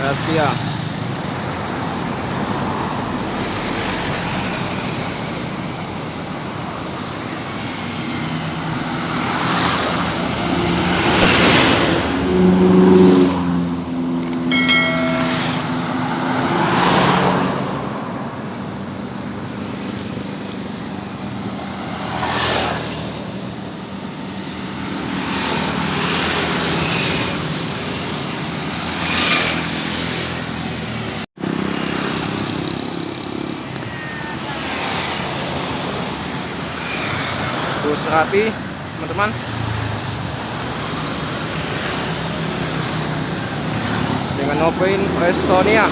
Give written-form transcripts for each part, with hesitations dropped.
rahasia. Bus rapi teman-teman, dengan Novin Estonia.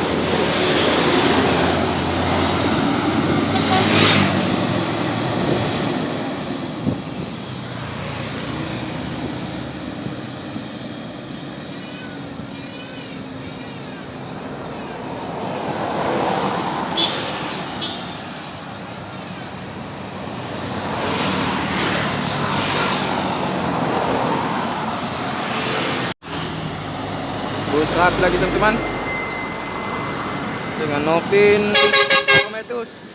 Bus rapi lagi teman-teman, dengan Novin Prometheus.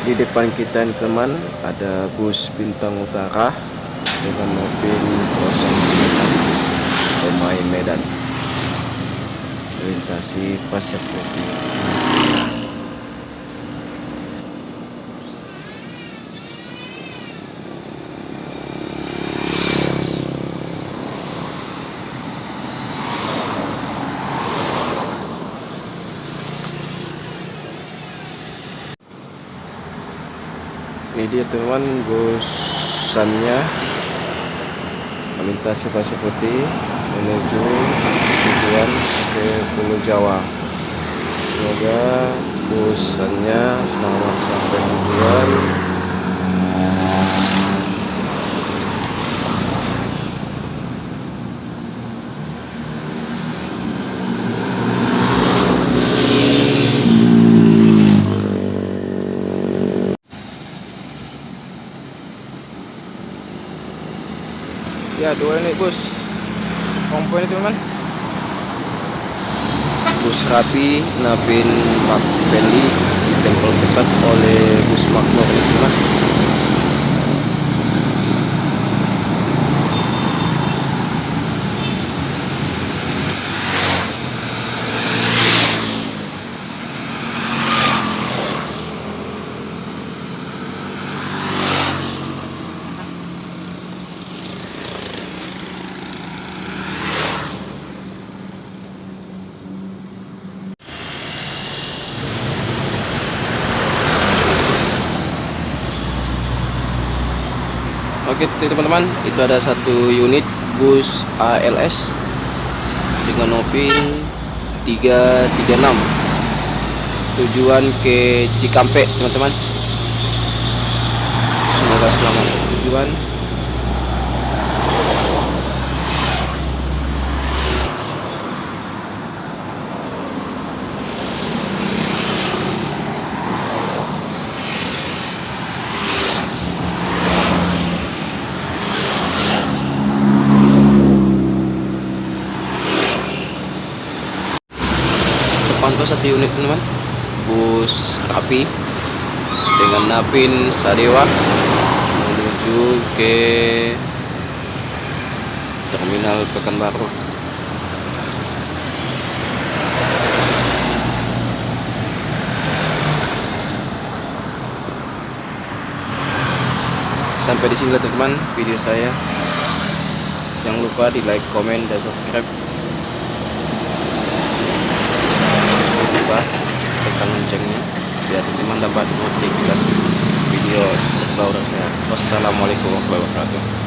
Di depan kita teman ada bus Bintang Utara dengan mobil 09 pemain Medan melintasi Pasir Putih. Ini dia teman busannya melintasi Pasir Putih menuju tujuan ke Pulau Jawa. Semoga busannya selamat sampai tujuan. Ya, dua ini bus kompo ini teman-teman. Bus rapi Navin Pak Benli ditempel ketat oleh bus Makmur ini teman. Oke teman-teman, itu ada satu unit bus ALS dengan Novin 336 tujuan ke Cikampek teman-teman. Semoga selamat sampai tujuan. Pantau satu unit teman-teman, bus rapi dengan Navin Sadewa menuju ke terminal Pekanbaru. Sampai di sini teman-teman video saya. Jangan lupa di like, komen, dan subscribe. Tekan loncengnya biar teman dapat notifikasi video terbaru saya. Wassalamualaikum warahmatullahi wabarakatuh.